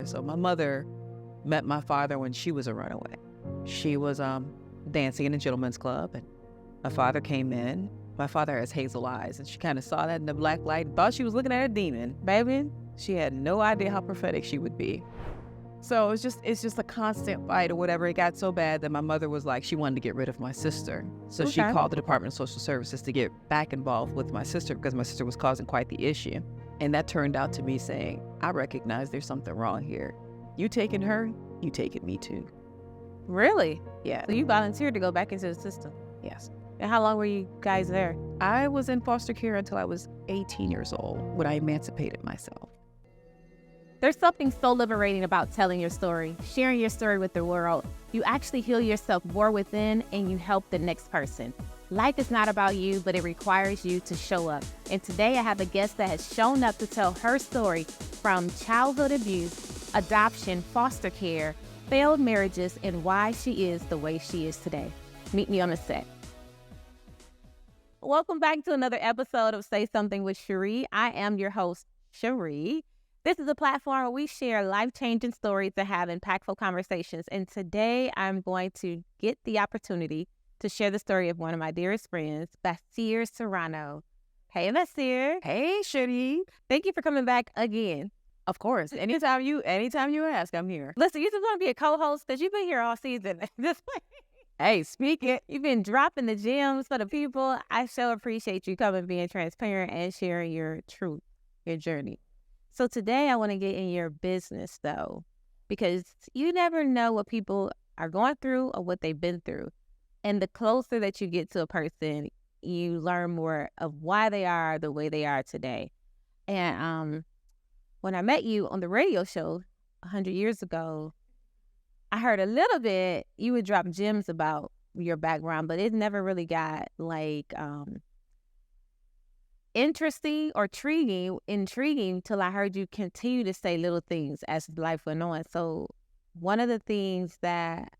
So my mother met my father when she was a runaway. She was dancing in a gentleman's club, and my father came in. My father has hazel eyes, and she kind of saw that in the black light and thought she was looking at a demon. Baby, she had no idea how prophetic she would be. So it's just a constant fight or whatever. It got so bad that my mother was like, she wanted to get rid of my sister. So she called the Department of Social Services to get back involved with my sister because my sister was causing quite the issue. And that turned out to me saying, I recognize there's something wrong here. You taking her, you taking me too. Really? Yeah. So you volunteered to go back into the system? Yes. And how long were you guys there? I was in foster care until I was 18 years old when I emancipated myself. There's something so liberating about telling your story, sharing your story with the world. You actually heal yourself more within and you help the next person. Life is not about you, but it requires you to show up. And today I have a guest that has shown up to tell her story from childhood abuse, adoption, foster care, failed marriages, and why she is the way she is today. Meet me on the set. Welcome back to another episode of Say Something with Sheree. I am your host, Sheree. This is a platform where we share life-changing stories and have impactful conversations. And today I'm going to get the opportunity to share the story of one of my dearest friends, Vassier Serrano. Hey, Vassier. Hey, Sheree. Thank you for coming back again. Of course. Anytime you ask, I'm here. Listen, you just want to be a co-host because you've been here all season. Hey, speak it. You've been dropping the gems for the people. I so appreciate you coming, being transparent, and sharing your truth, your journey. So today I want to get in your business, though, because you never know what people are going through or what they've been through. And the closer that you get to a person, you learn more of why they are the way they are today. And when I met you on the radio show 100 years ago, I heard a little bit, you would drop gems about your background, but it never really got interesting or intriguing till I heard you continue to say little things as life went on. So one of the things that,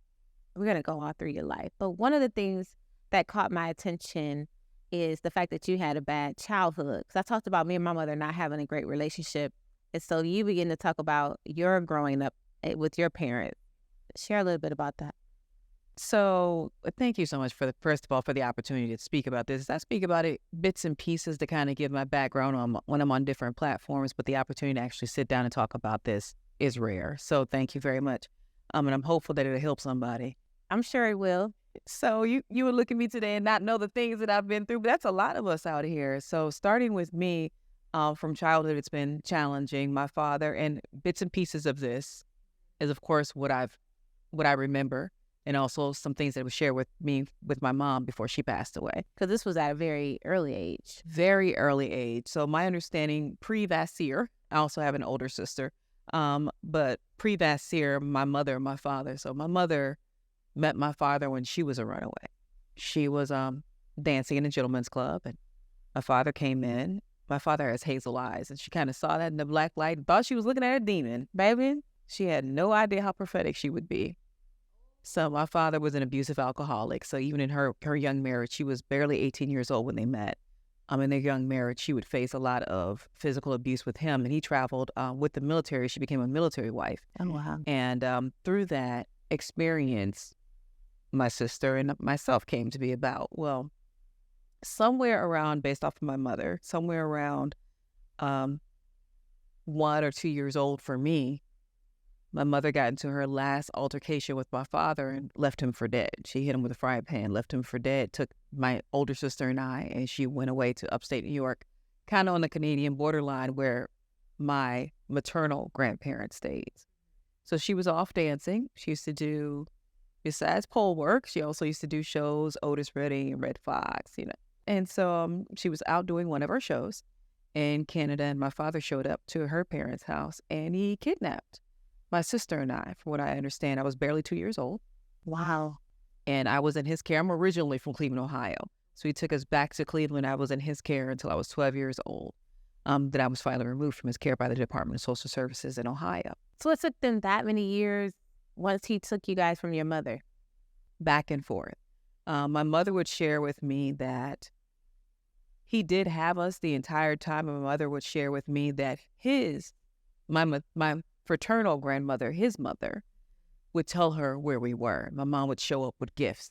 we're going to go all through your life, but one of the things that caught my attention is the fact that you had a bad childhood. Because I talked about me and my mother not having a great relationship. And so you begin to talk about your growing up with your parents. Share a little bit about that. So thank you so much first of all, for the opportunity to speak about this. I speak about it bits and pieces to kind of give my background when I'm on different platforms, but the opportunity to actually sit down and talk about this is rare. So thank you very much. And I'm hopeful that it'll help somebody. I'm sure it will. So you would look at me today and not know the things that I've been through, but that's a lot of us out here. So starting with me, from childhood, it's been challenging. My father, and bits and pieces of this is, of course, what I remember. And also some things that was shared with me with my mom before she passed away. Because this was at a very early age. Very early age. So my understanding, pre-Vassier, I also have an older sister, but pre-Vassier, my mother and my father. So my mother met my father when she was a runaway. She was dancing in a gentleman's club, and my father came in. My father has hazel eyes, and she kind of saw that in the black light and thought she was looking at a demon. Baby, she had no idea how prophetic she would be. So my father was an abusive alcoholic. So even in her young marriage, she was barely 18 years old when they met. In their young marriage, she would face a lot of physical abuse with him. And he traveled with the military. She became a military wife. Oh, wow. And through that experience, my sister and myself came to be about, well, somewhere around, based off of my mother, somewhere around 1 or 2 years old for me, my mother got into her last altercation with my father and left him for dead. She hit him with a frying pan, left him for dead, took my older sister and I, and she went away to upstate New York, kind of on the Canadian borderline where my maternal grandparents stayed. So she was off dancing. She used to do, besides pole work, she also used to do shows, Otis Redding and Red Fox, And so she was out doing one of her shows in Canada, and my father showed up to her parents' house, and he kidnapped my sister and I. From what I understand, I was barely 2 years old. Wow. And I was in his care. I'm originally from Cleveland, Ohio. So he took us back to Cleveland. I was in his care until I was 12 years old. Then I was finally removed from his care by the Department of Social Services in Ohio. So it took them that many years once he took you guys from your mother? Back and forth. My mother would share with me that he did have us the entire time, and my mother would share with me that my fraternal grandmother, his mother, would tell her where we were. My mom would show up with gifts.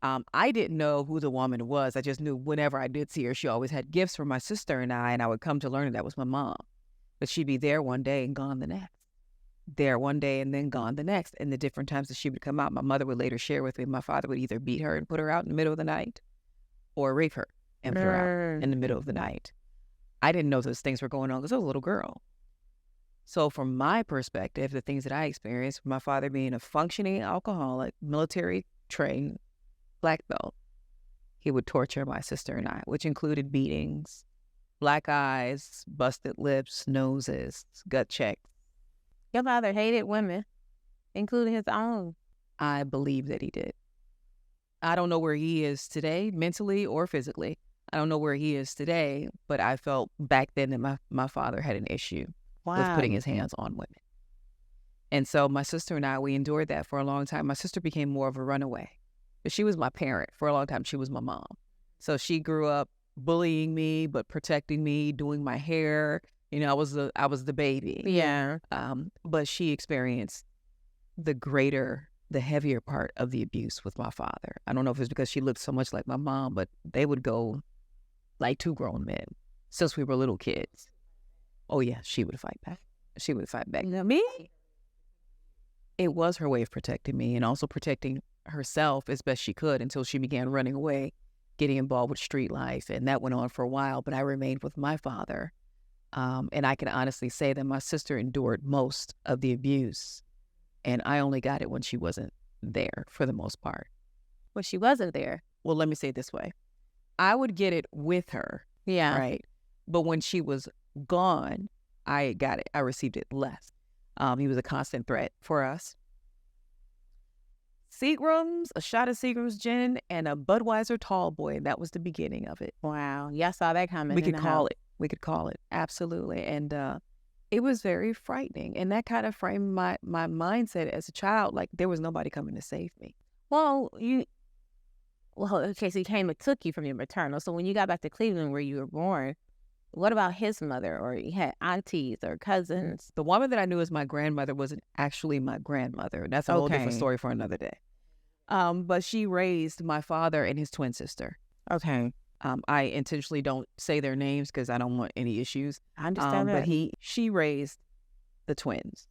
I didn't know who the woman was. I just knew whenever I did see her, she always had gifts for my sister and I would come to learn that was my mom. But she'd be there one day and gone the next. There one day and then gone the next. And the different times that she would come out, my mother would later share with me, my father would either beat her and put her out in the middle of the night or rape her and put her out in the middle of the night. I didn't know those things were going on because I was a little girl. So from my perspective, the things that I experienced, my father being a functioning alcoholic, military trained, black belt, he would torture my sister and I, which included beatings, black eyes, busted lips, noses, gut checks. Your father hated women, including his own. I believe that he did. I don't know where he is today, mentally or physically. I don't know where he is today, but I felt back then that my father had an issue with putting his hands on women. And so my sister and I, we endured that for a long time. My sister became more of a runaway. But she was my parent. For a long time, she was my mom. So she grew up bullying me, but protecting me, doing my hair. You know, I was the baby. Yeah. But she experienced the heavier part of the abuse with my father. I don't know if it's because she looked so much like my mom, but they would go like two grown men since we were little kids. Oh, yeah, she would fight back. She would fight back. Me? It was her way of protecting me and also protecting herself as best she could until she began running away, getting involved with street life. And that went on for a while, but I remained with my father. And I can honestly say that my sister endured most of the abuse. And I only got it when she wasn't there for the most part. When she wasn't there? Well, let me say it this way. I would get it with her. Yeah. Right. But when she was gone, I got it. I received it less. He was a constant threat for us. Seagram's, a shot of Seagram's gin, and a Budweiser tall boy. That was the beginning of it. Wow. Y'all saw that coming. We could call it. Absolutely. And it was very frightening. And that kind of framed my mindset as a child. Like there was nobody coming to save me. Well, okay, so he came and took you from your maternal. So when you got back to Cleveland where you were born, what about his mother, or you had aunties or cousins? The woman that I knew as my grandmother wasn't actually my grandmother. That's a whole different story for another day. But she raised my father and his twin sister. Okay. I intentionally don't say their names because I don't want any issues. I understand that. But she raised the twins.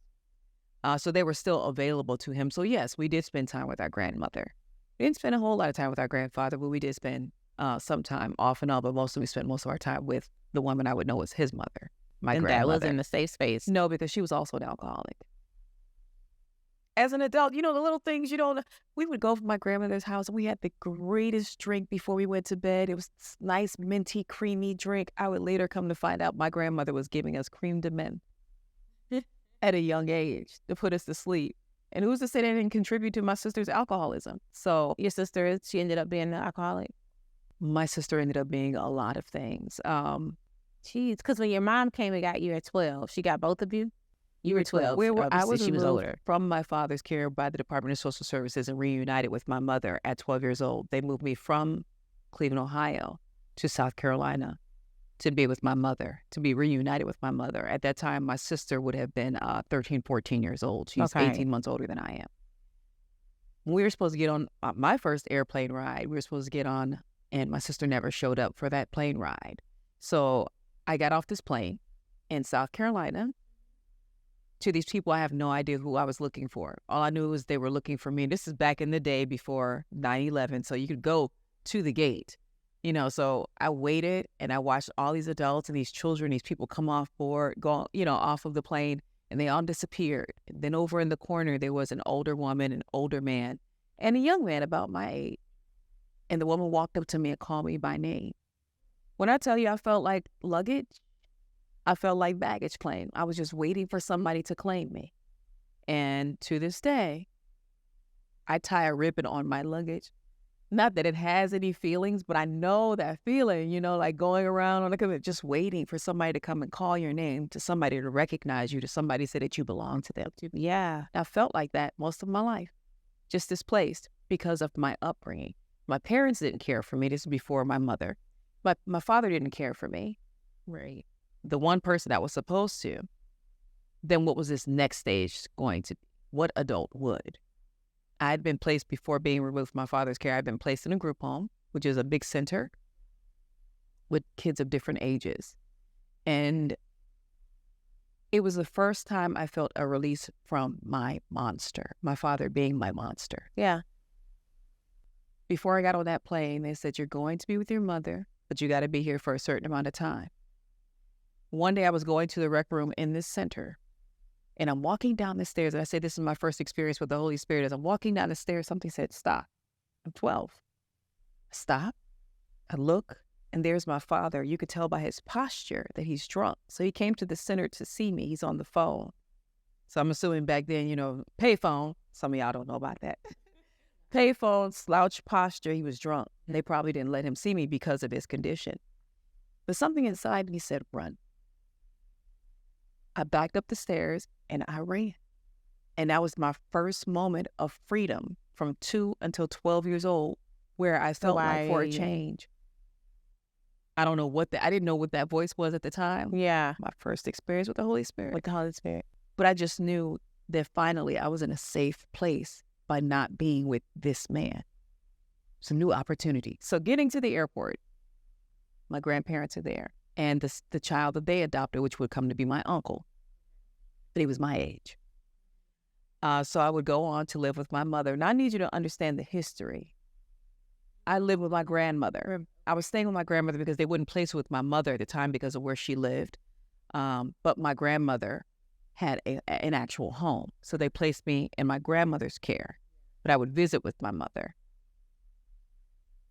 So they were still available to him. So yes, we did spend time with our grandmother. We didn't spend a whole lot of time with our grandfather, but we did spend some time off and on. But mostly we spent most of our time with the woman I would know as his mother, my grandmother. And that was in the safe space? No, because she was also an alcoholic. As an adult, the little things we would go to my grandmother's house and we had the greatest drink before we went to bed. It was this nice, minty, creamy drink. I would later come to find out my grandmother was giving us creme de menthe at a young age to put us to sleep. And who's to say that didn't contribute to my sister's alcoholism? So your sister, she ended up being an alcoholic? My sister ended up being a lot of things. Jeez, because when your mom came and got you at 12, she got both of you? You were 12. I was she was older. From my father's care by the Department of Social Services and reunited with my mother at 12 years old. They moved me from Cleveland, Ohio to South Carolina to be with my mother, to be reunited with my mother. At that time, my sister would have been 13, 14 years old. She's 18 months older than I am. We were supposed to get on my first airplane ride. We were supposed to get on, and my sister never showed up for that plane ride. So I got off this plane in South Carolina. To these people, I have no idea who I was looking for. All I knew was they were looking for me. This is back in the day before 9/11, so you could go to the gate, So I waited and I watched all these adults and these children, these people come off board, go, off of the plane, and they all disappeared. Then over in the corner, there was an older woman, an older man, and a young man about my age. And the woman walked up to me and called me by name. When I tell you I felt like luggage, I felt like baggage claim. I was just waiting for somebody to claim me. And to this day, I tie a ribbon on my luggage. Not that it has any feelings, but I know that feeling, like going around on the just waiting for somebody to come and call your name, to somebody to recognize you, to somebody to say that you belong to them. Yeah. I felt like that most of my life, just displaced because of my upbringing. My parents didn't care for me. This is before my mother. My father didn't care for me. Right. The one person that was supposed to then what was this next stage going to be? What adult would? I had been placed, before being removed from my father's care, I'd been placed in a group home, which is a big center with kids of different ages. And it was the first time I felt a release from my monster, my father being my monster. Yeah. Before I got on that plane, they said, you're going to be with your mother, but you got to be here for a certain amount of time. One day I was going to the rec room in this center, and I'm walking down the stairs, and I say this is my first experience with the Holy Spirit. As I'm walking down the stairs, something said, stop. I'm 12. I stop. I look, and there's my father. You could tell by his posture that he's drunk. So he came to the center to see me. He's on the phone. So I'm assuming back then, payphone. Some of y'all don't know about that. Payphone, slouch posture. He was drunk. And they probably didn't let him see me because of his condition. But something inside me said, run. I backed up the stairs and I ran. And that was my first moment of freedom from 2 until 12 years old, where I felt like for a change. I don't know I didn't know what that voice was at the time. Yeah. My first experience with the Holy Spirit. With the Holy Spirit. But I just knew that finally I was in a safe place by not being with this man. It's a new opportunity. So getting to the airport, my grandparents are there. And the child that they adopted, which would come to be my uncle, but he was my age. So I would go on to live with my mother. Now I need you to understand the history. I lived with my grandmother. I was staying with my grandmother because they wouldn't place with my mother at the time because of where she lived. But my grandmother had an actual home. So they placed me in my grandmother's care. But I would visit with my mother.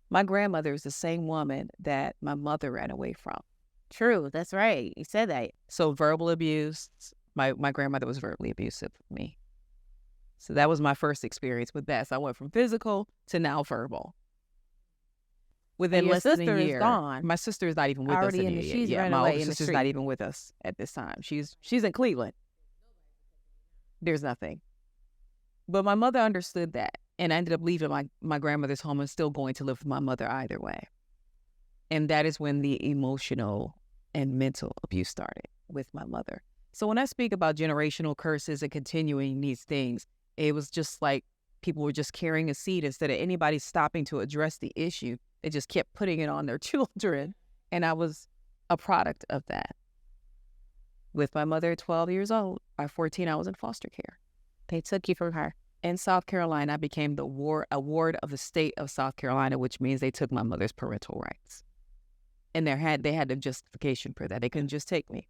My grandmother is the same woman that my mother ran away from. True, that's right. You said that. So verbal abuse, my grandmother was verbally abusive with me. So that was my first experience with that. So I went from physical to now verbal. Within less than a year. Is gone. My sister is not even with us anymore. She's yeah, running my away older in the sister's street. not even with us at this time. She's in Cleveland. There's nothing. But my mother understood that. And I ended up leaving my grandmother's home and still going to live with my mother either way. And that is when the emotional and mental abuse started with my mother. So when I speak about generational curses and continuing these things, it was just like people were just carrying a seed instead of anybody stopping to address the issue. They just kept putting it on their children. And I was a product of that. With my mother at 12 years old, by 14, I was in foster care. They took you from her. In South Carolina, I became a ward of the state of South Carolina, which means they took my mother's parental rights. And they had a justification for that. They couldn't just take me.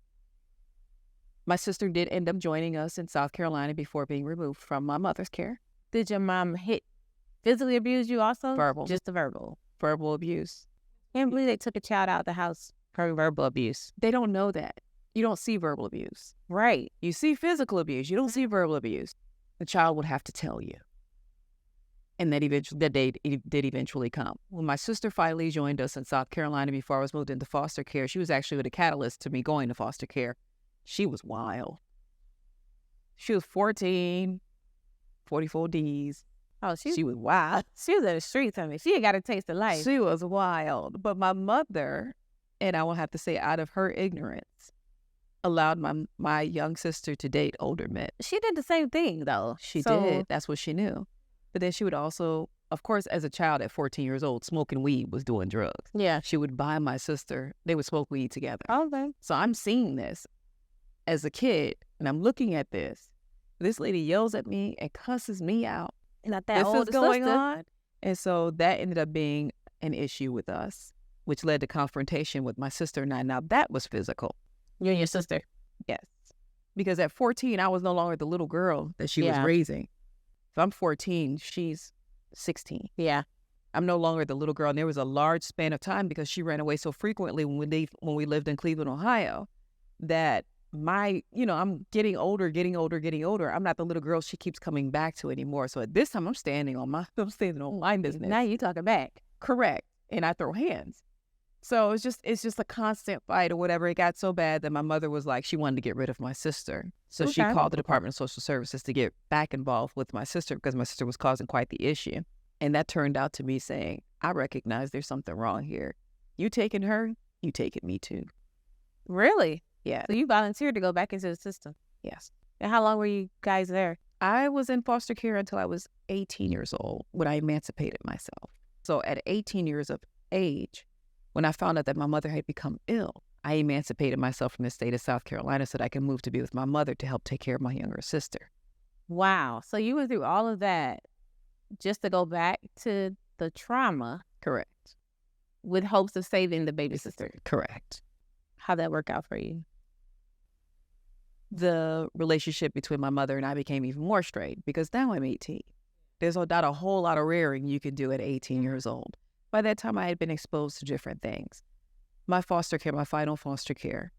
My sister did end up joining us in South Carolina before being removed from my mother's care. Did your mom physically abuse you also? Verbal. Just the verbal. Verbal abuse. Can't believe they took a child out of the house for verbal abuse. They don't know that. You don't see verbal abuse. Right. You see physical abuse. You don't see verbal abuse. The child would have to tell you. And that day did eventually come. When my sister finally joined us in South Carolina before I was moved into foster care, she was actually the catalyst to me going to foster care. She was wild. She was 14, 44 Ds. Oh, she was wild. She was in the streets. I mean, she had got a taste of life. She was wild. But my mother, and I will have to say out of her ignorance, allowed my young sister to date older men. She did the same thing, though. She did. That's what she knew. But then she would also, of course, as a child at 14 years old, smoking weed was doing drugs. Yeah. She would buy my sister. They would smoke weed together. Okay. So I'm seeing this as a kid, and I'm looking at this. This lady yells at me and cusses me out. Not that this old is going sister. on. And so that ended up being an issue with us, which led to confrontation with my sister and I. Now that was physical. You and your sister. Yes. Because at 14, I was no longer the little girl that she was raising. If I'm 14, she's 16. Yeah. I'm no longer the little girl. And there was a large span of time because she ran away so frequently when we lived in Cleveland, Ohio, that I'm getting older. I'm not the little girl she keeps coming back to anymore. So at this time, I'm standing on my business. Now you talking back. Correct. And I throw hands. So it's just a constant fight or whatever. It got so bad that my mother was like, she wanted to get rid of my sister. So she called the Department of Social Services to get back involved with my sister because my sister was causing quite the issue. And that turned out to me saying, I recognize there's something wrong here. You taking her, you taking me too. Really? Yeah. So you volunteered to go back into the system? Yes. And how long were you guys there? I was in foster care until I was 18 years old when I emancipated myself. So at 18 years of age, when I found out that my mother had become ill, I emancipated myself from the state of South Carolina so that I could move to be with my mother to help take care of my younger sister. Wow. So you went through all of that just to go back to the trauma. Correct. With hopes of saving the baby sister. Correct. How'd that work out for you? The relationship between my mother and I became even more strained because now I'm 18. There's not a whole lot of rearing you can do at 18 years old. By that time, I had been exposed to different things. My foster care, my final foster care,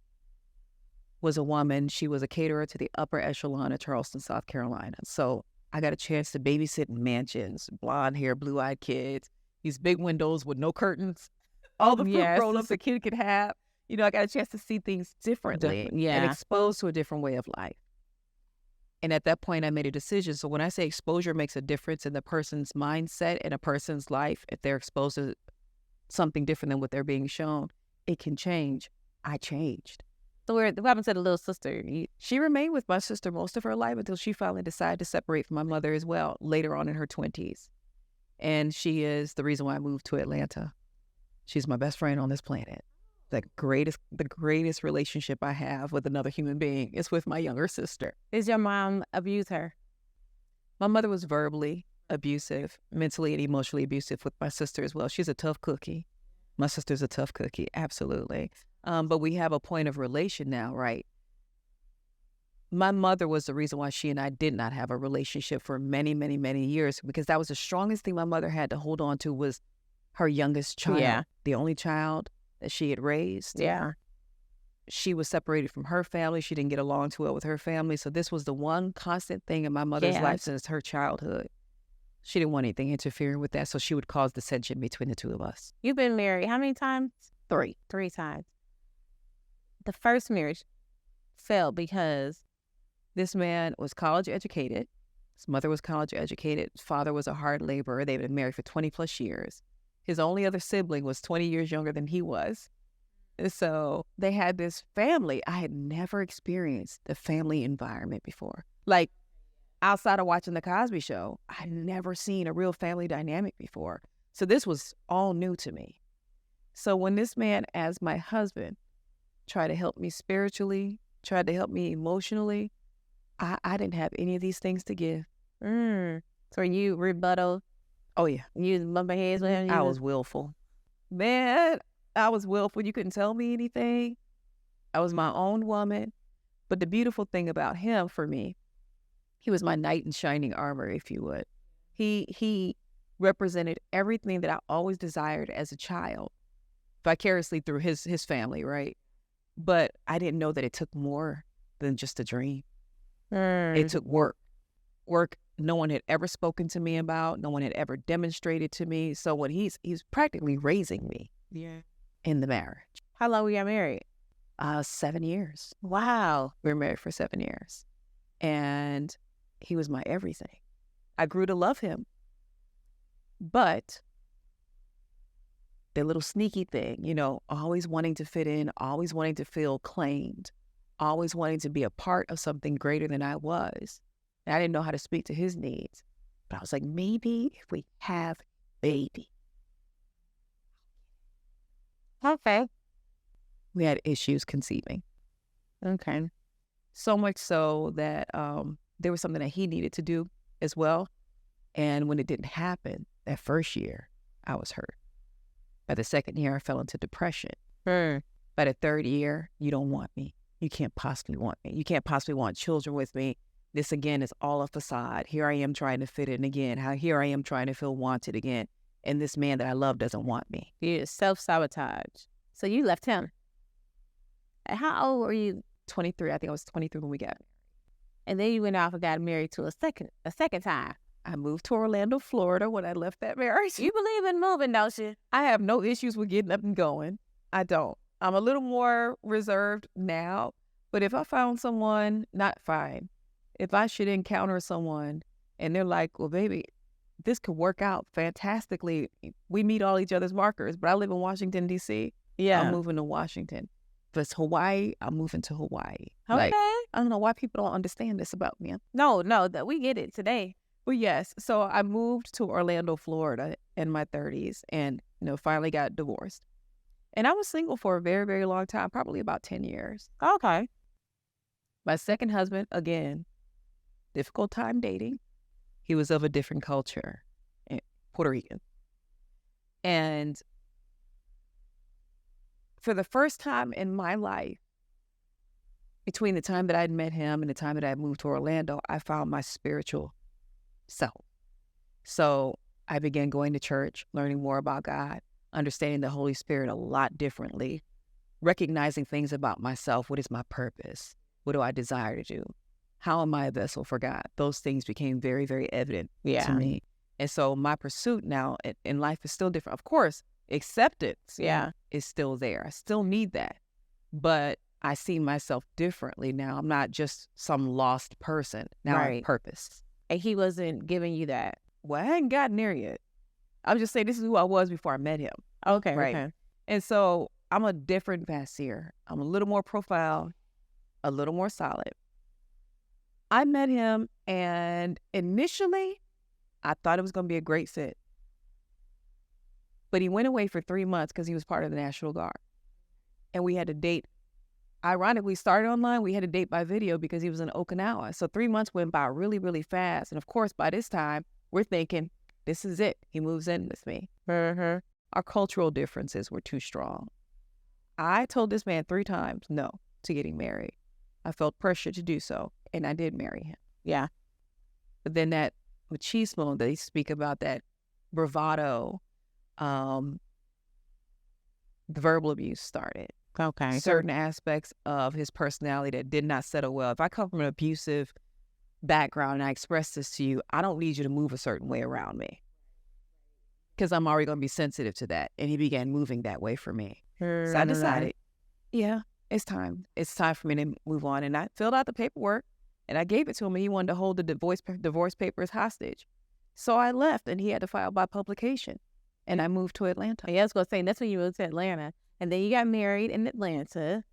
was a woman. She was a caterer to the upper echelon of Charleston, South Carolina. So I got a chance to babysit in mansions, blonde hair, blue-eyed kids, these big windows with no curtains, all the fruit roll-ups a kid could have. You know, I got a chance to see things differently and exposed to a different way of life. And at that point, I made a decision. So when I say exposure makes a difference in the person's mindset and a person's life, if they're exposed to something different than what they're being shown, it can change. I changed. So what happened to the little sister? She remained with my sister most of her life until she finally decided to separate from my mother as well, later on in her 20s. And she is the reason why I moved to Atlanta. She's my best friend on this planet. The greatest relationship I have with another human being is with my younger sister. Did your mom abuse her? My mother was verbally abusive, mentally and emotionally abusive with my sister as well. She's a tough cookie. My sister's a tough cookie, absolutely. But we have a point of relation now, right? My mother was the reason why she and I did not have a relationship for many, many, many years, because that was the strongest thing my mother had to hold on to was her youngest child, the only child that she had raised. Yeah. She was separated from her family. She didn't get along too well with her family. So this was the one constant thing in my mother's life since her childhood. She didn't want anything interfering with that, so she would cause dissension between the two of us. You've been married how many times? 3. 3 times. The first marriage failed because this man was college educated. His mother was college educated. His father was a hard laborer. They'd been married for 20 plus years. His only other sibling was 20 years younger than he was. And so they had this family. I had never experienced the family environment before. Like, outside of watching The Cosby Show, I'd never seen a real family dynamic before. So this was all new to me. So when this man, as my husband, tried to help me spiritually, tried to help me emotionally, I didn't have any of these things to give. So you rebuttal? Oh, yeah. You was bumping heads with him? I was willful. Man, I was willful. You couldn't tell me anything. I was my own woman. But the beautiful thing about him, for me, he was my knight in shining armor, if you would. He represented everything that I always desired as a child, vicariously through his family, right? But I didn't know that it took more than just a dream. It took work. Work no one had ever spoken to me about, no one had ever demonstrated to me. So when he's practically raising me in the marriage. How long were you married? 7 years. Wow. We were married for 7 years. And he was my everything. I grew to love him. But the little sneaky thing, you know, always wanting to fit in, always wanting to feel claimed, always wanting to be a part of something greater than I was. And I didn't know how to speak to his needs. But I was like, maybe if we have a baby. Okay. We had issues conceiving. Okay. So much so that there was something that he needed to do as well. And when it didn't happen, that first year, I was hurt. By the second year, I fell into depression. By the third year, you don't want me. You can't possibly want me. You can't possibly want children with me. This, again, is all a facade. Here I am trying to fit in again. Here I am trying to feel wanted again. And this man that I love doesn't want me. You self-sabotage. So you left him. How old were you? 23. I think I was 23 when we got married. And then you went off and got married to a second time. I moved to Orlando, Florida when I left that marriage. You believe in moving, don't you? I have no issues with getting up and going. I don't. I'm a little more reserved now. But if I found someone, not fine. If I should encounter someone and they're like, well, baby, this could work out fantastically. We meet all each other's markers, but I live in Washington, D.C. Yeah. I'm moving to Washington. If it's Hawaii, I'm moving to Hawaii. Okay. Like, I don't know why people don't understand this about me. No, that we get it today. Well, yes. So I moved to Orlando, Florida in my 30s and, finally got divorced. And I was single for a very, very long time, probably about 10 years. Okay. My second husband, again, difficult time dating. He was of a different culture, Puerto Rican. And for the first time in my life, between the time that I'd met him and the time that I moved to Orlando, I found my spiritual self. So I began going to church, learning more about God, understanding the Holy Spirit a lot differently, recognizing things about myself. What is my purpose? What do I desire to do? How am I a vessel for God? Those things became very, very evident to me. And so my pursuit now in life is still different. Of course, acceptance is still there. I still need that. But I see myself differently now. I'm not just some lost person. Now I have purpose. And he wasn't giving you that. Well, I hadn't gotten there yet. I'm just saying this is who I was before I met him. Okay. Right. Okay. And so I'm a different Vassier. I'm a little more profound, a little more solid. I met him, and initially I thought it was going to be a great fit. But he went away for 3 months because he was part of the National Guard. And we had to date. Ironically, we started online. We had to date by video because he was in Okinawa. So 3 months went by really, really fast. And of course, by this time, we're thinking, this is it. He moves in with me. Our cultural differences were too strong. I told this man 3 times no to getting married. I felt pressure to do so, and I did marry him. Yeah. But then that machismo, they speak about that bravado, the verbal abuse started. Okay. Certain aspects of his personality that did not settle well. If I come from an abusive background and I express this to you, I don't need you to move a certain way around me because I'm already going to be sensitive to that. And he began moving that way for me. So I decided, it's time. It's time for me to move on. And I filled out the paperwork and I gave it to him, and he wanted to hold the divorce papers hostage. So I left, and he had to file by publication. And I moved to Atlanta. Yeah, I was going to say, that's when you moved to Atlanta. And then you got married in Atlanta.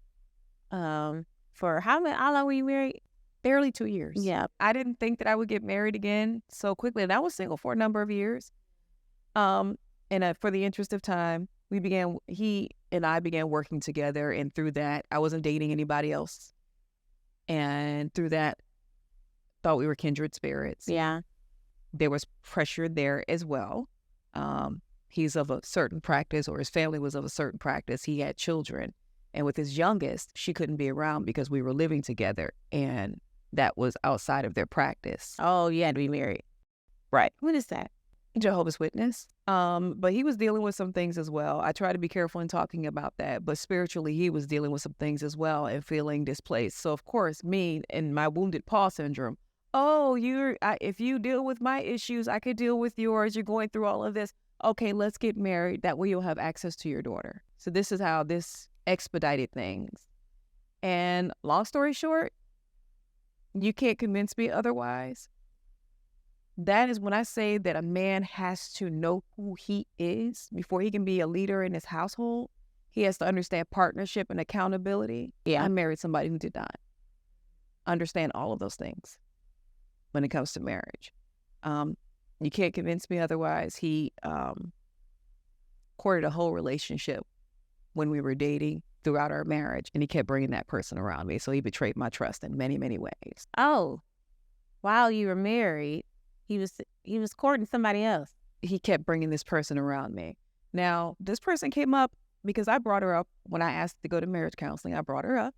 For how long were you married? Barely 2 years. Yeah. I didn't think that I would get married again so quickly. And I was single for a number of years. And for the interest of time, he and I began working together. And through that, I wasn't dating anybody else. And through that, thought we were kindred spirits. Yeah. There was pressure there as well. He's of a certain practice, or his family was of a certain practice. He had children. And with his youngest, she couldn't be around because we were living together. And that was outside of their practice. Oh, you had to be married. Right. What is that? Jehovah's Witness. But he was dealing with some things as well. I try to be careful in talking about that. But spiritually, he was dealing with some things as well and feeling displaced. So, of course, me and my wounded paw syndrome. Oh, if you deal with my issues, I could deal with yours. You're going through all of this. Okay, let's get married. That way you'll have access to your daughter. So this is how this expedited things. And long story short, you can't convince me otherwise. That is when I say that a man has to know who he is before he can be a leader in his household. He has to understand partnership and accountability. Yeah. I married somebody who did not understand all of those things when it comes to marriage. You can't convince me otherwise. He courted a whole relationship when we were dating throughout our marriage, and he kept bringing that person around me. So he betrayed my trust in many, many ways. Oh, while you were married, he was courting somebody else. He kept bringing this person around me. Now, this person came up because I brought her up when I asked to go to marriage counseling. I brought her up,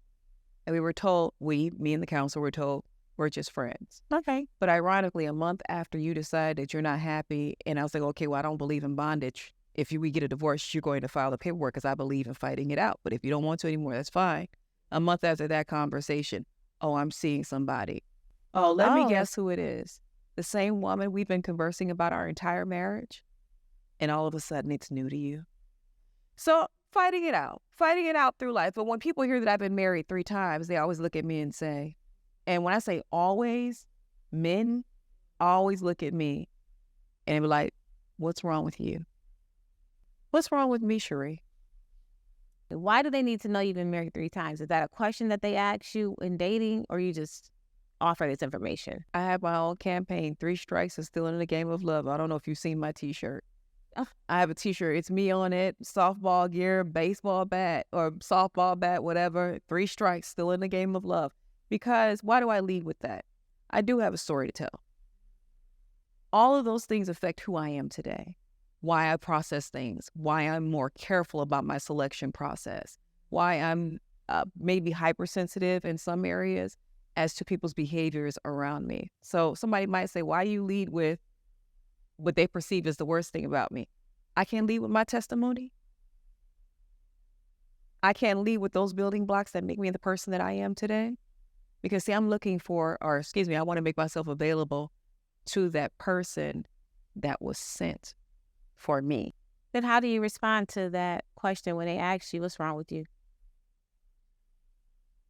and we were told, me and the counselor were told, we're just friends. Okay. But ironically, a month after you decide that you're not happy, and I was like, okay, well, I don't believe in bondage. If we get a divorce, you're going to file the paperwork because I believe in fighting it out. But if you don't want to anymore, that's fine. A month after that conversation, I'm seeing somebody. Let me guess who it is. The same woman we've been conversing about our entire marriage, and all of a sudden it's new to you. So fighting it out through life. But when people hear that I've been married 3 times, they always look at me and say, and when I say always, men always look at me and be like, what's wrong with you? What's wrong with me, Sheree? Why do they need to know you've been married 3 times? Is that a question that they ask you in dating, or you just offer this information? I have my own campaign, 3 strikes and still in the game of love. I don't know if you've seen my T-shirt. Oh. I have a T-shirt. It's me on it, softball gear, baseball bat, or softball bat, whatever. 3 strikes, still in the game of love. Because why do I lead with that? I do have a story to tell. All of those things affect who I am today, why I process things, why I'm more careful about my selection process, why I'm maybe hypersensitive in some areas as to people's behaviors around me. So somebody might say, why you lead with what they perceive as the worst thing about me? I can't lead with my testimony. I can't lead with those building blocks that make me the person that I am today. Because see, I want to make myself available to that person that was sent for me. Then how do you respond to that question when they ask you what's wrong with you?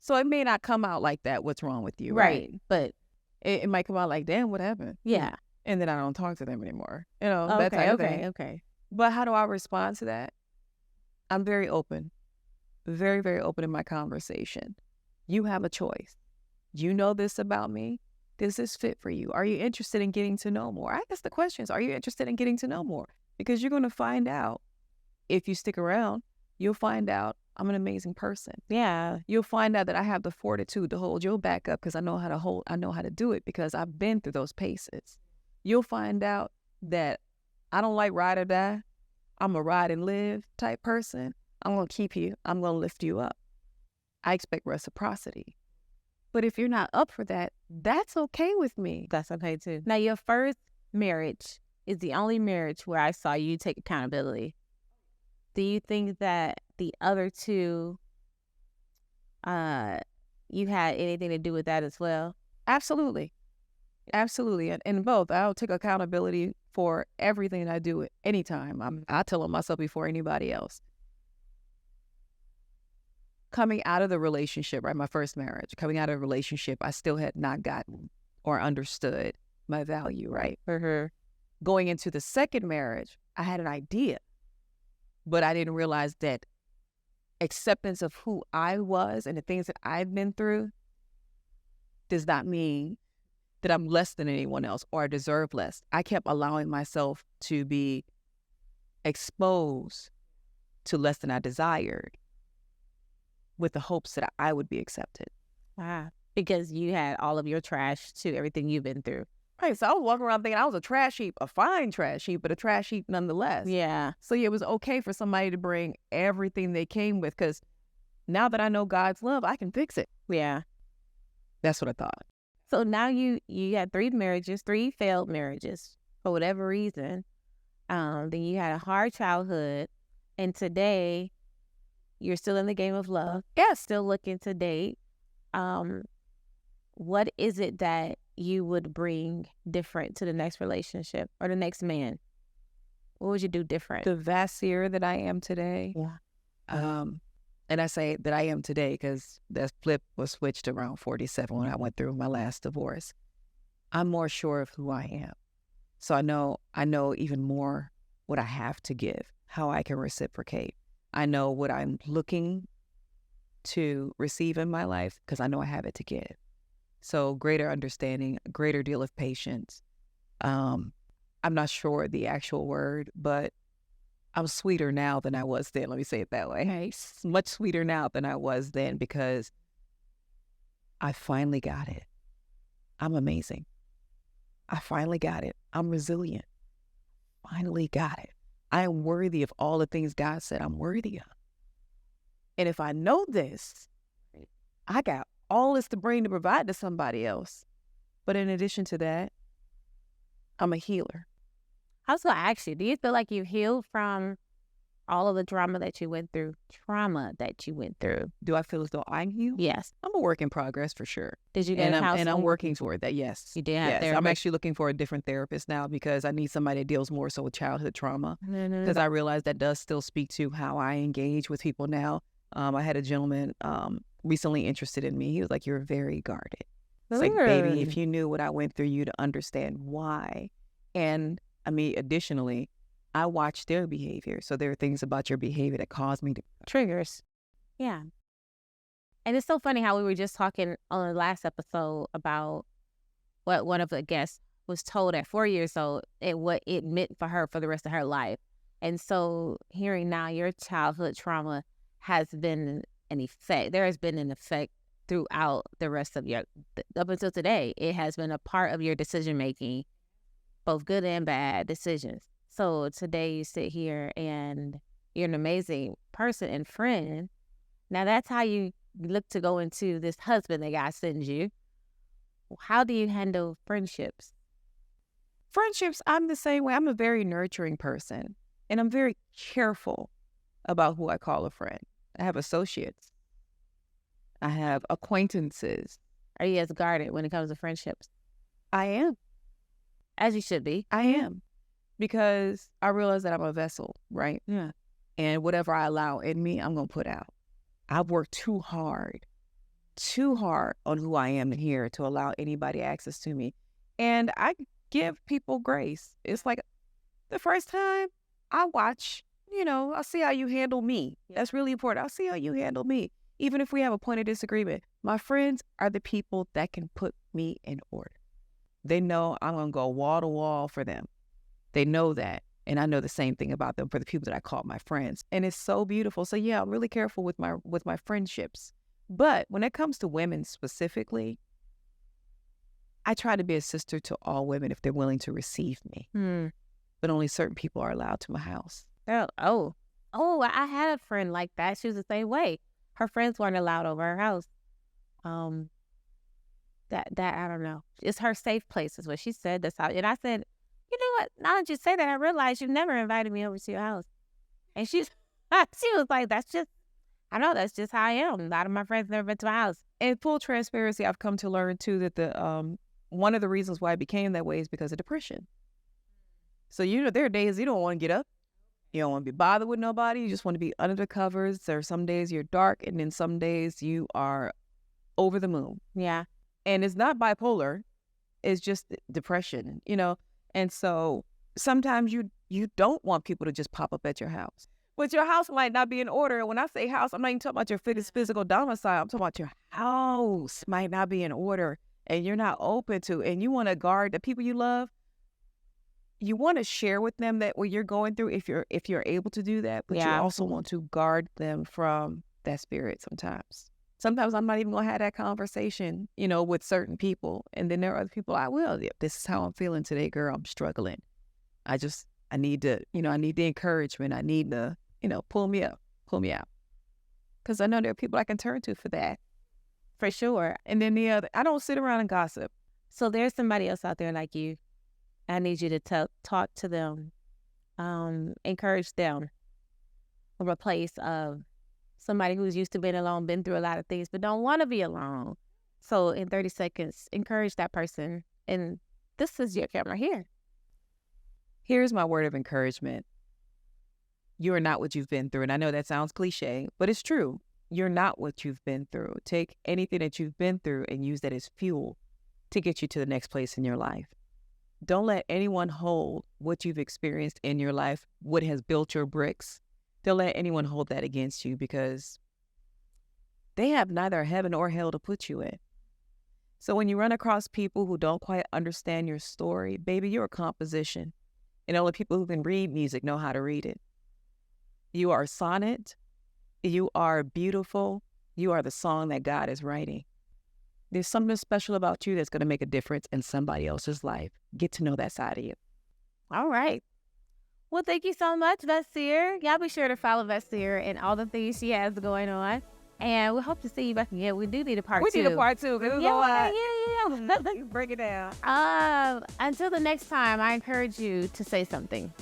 So it may not come out like that, what's wrong with you, Right. But it might come out like, damn, what happened? yeah. And then I don't talk to them anymore. That type of thing. Okay. But how do I respond to that? I'm very open, very, very open in my conversation. You have a choice. You know this about me. Does this fit for you? Are you interested in getting to know more? I ask the questions. Are you interested in getting to know more? Because you're going to find out, if you stick around, you'll find out I'm an amazing person. Yeah. You'll find out that I have the fortitude to hold your back up because I know how to do it because I've been through those paces. You'll find out that I don't like ride or die. I'm a ride and live type person. I'm going to keep you. I'm going to lift you up. I expect reciprocity. But if you're not up for that, that's okay with me. That's okay too. Now, your first marriage is the only marriage where I saw you take accountability. Do you think that the other 2, you had anything to do with that as well? Absolutely. Absolutely. In both, I'll take accountability for everything I do at any time. I tell it myself before anybody else. Coming out of the relationship, right, my first marriage, coming out of a relationship, I still had not gotten or understood my value, right? Going into the second marriage, I had an idea, but I didn't realize that acceptance of who I was and the things that I've been through does not mean that I'm less than anyone else or I deserve less. I kept allowing myself to be exposed to less than I desired with the hopes that I would be accepted. Because you had all of your trash to everything you've been through. Right, so I was walking around thinking I was a trash heap, a fine trash heap, but a trash heap nonetheless. Yeah. So yeah, it was okay for somebody to bring everything they came with because now that I know God's love, I can fix it. Yeah. That's what I thought. So now you had 3 marriages, 3 failed marriages for whatever reason. Then you had a hard childhood, and today you're still in the game of love. Yes. Still looking to date. What is it that you would bring different to the next relationship or the next man? What would you do different? The Vassier that I am today. Yeah. And I say that I am today because that flip was switched around 47 when I went through my last divorce. I'm more sure of who I am. So I know even more what I have to give, how I can reciprocate. I know what I'm looking to receive in my life because I know I have it to give. So greater understanding, a greater deal of patience. I'm not sure the actual word, but I'm sweeter now than I was then. Let me say it that way. Nice. Much sweeter now than I was then because I finally got it. I'm amazing. I finally got it. I'm resilient. Finally got it. I am worthy of all the things God said I'm worthy of. And if I know this, I got all this to bring to provide to somebody else. But in addition to that, I'm a healer. I was going to ask you, do you feel like you healed from all of the trauma that you went through? Do I feel as though I'm healed? Yes. I'm a work in progress for sure. Did you get and I'm working toward that, yes. You did have therapist? I'm actually looking for a different therapist now because I need somebody that deals more so with childhood trauma. Because I realize that does still speak to how I engage with people now. I had a gentleman recently interested in me. He was like, you're very guarded. It's like, baby, if you knew what I went through, you'd understand why. And I mean, additionally, I watch their behavior. So there are things about your behavior that cause me to triggers. Yeah. And it's so funny how we were just talking on the last episode about what one of the guests was told at 4 years old and what it meant for her for the rest of her life. And so hearing now your childhood trauma has been an effect. There has been an effect throughout the rest of your, up until today. It has been a part of your decision making, both good and bad decisions. So today you sit here and you're an amazing person and friend. Now that's how you look to go into this husband that God sends you. How do you handle friendships? Friendships, I'm the same way. I'm a very nurturing person, and I'm very careful about who I call a friend. I have associates. I have acquaintances. Are you as guarded when it comes to friendships? I am. As you should be. I am. Because I realize that I'm a vessel, right? Yeah. And whatever I allow in me, I'm going to put out. I've worked too hard on who I am here to allow anybody access to me. And I give people grace. It's like the first time I watch, I'll see how you handle me. That's really important. I'll see how you handle me. Even if we have a point of disagreement, my friends are the people that can put me in order. They know I'm going to go wall to wall for them. They know that. And I know the same thing about them for the people that I call my friends. And it's so beautiful. So yeah, I'm really careful with my friendships. But when it comes to women specifically, I try to be a sister to all women if they're willing to receive me. But only certain people are allowed to my house. Oh, I had a friend like that. She was the same way. Her friends weren't allowed over her house. That I don't know. It's her safe place is what she said. That's how. And I said, you know what? Now that you say that, I realized you've never invited me over to your house. And she was like, that's just how I am. A lot of my friends never been to my house. In full transparency, I've come to learn too that the one of the reasons why I became that way is because of depression. So there are days you don't want to get up. You don't want to be bothered with nobody. You just want to be under the covers. There are some days you're dark, and then some days you are over the moon. Yeah. And it's not bipolar. It's just depression, And so sometimes you don't want people to just pop up at your house. But your house might not be in order. And when I say house, I'm not even talking about your physical domicile. I'm talking about your house might not be in order, and you're not open to, and you want to guard the people you love. You want to share with them that what you're going through if you're able to do that, but you also want to guard them from that spirit sometimes. Sometimes I'm not even going to have that conversation, with certain people. And then there are other people I will. This is how I'm feeling today, girl. I'm struggling. I need to, I need the encouragement. I need to, pull me up, pull me out. Because I know there are people I can turn to for that. For sure. And then I don't sit around and gossip. So there's somebody else out there like you. I need you to talk to them, encourage them from a place of somebody who's used to being alone, been through a lot of things, but don't want to be alone. So in 30 seconds, encourage that person. And this is your camera here. Here's my word of encouragement. You are not what you've been through. And I know that sounds cliche, but it's true. You're not what you've been through. Take anything that you've been through and use that as fuel to get you to the next place in your life. Don't let anyone hold what you've experienced in your life, what has built your bricks. Don't let anyone hold that against you, because they have neither heaven or hell to put you in. So when you run across people who don't quite understand your story, baby, you're a composition. And only people who can read music know how to read it. You are a sonnet. You are beautiful. You are the song that God is writing. There's something special about you that's going to make a difference in somebody else's life. Get to know that side of you. All right. Well, thank you so much, Vassier. Y'all be sure to follow Vassier and all the things she has going on. And we hope to see you back again. We do need a part two. We need a part two. Yeah. Break it down. Until the next time, I encourage you to say something.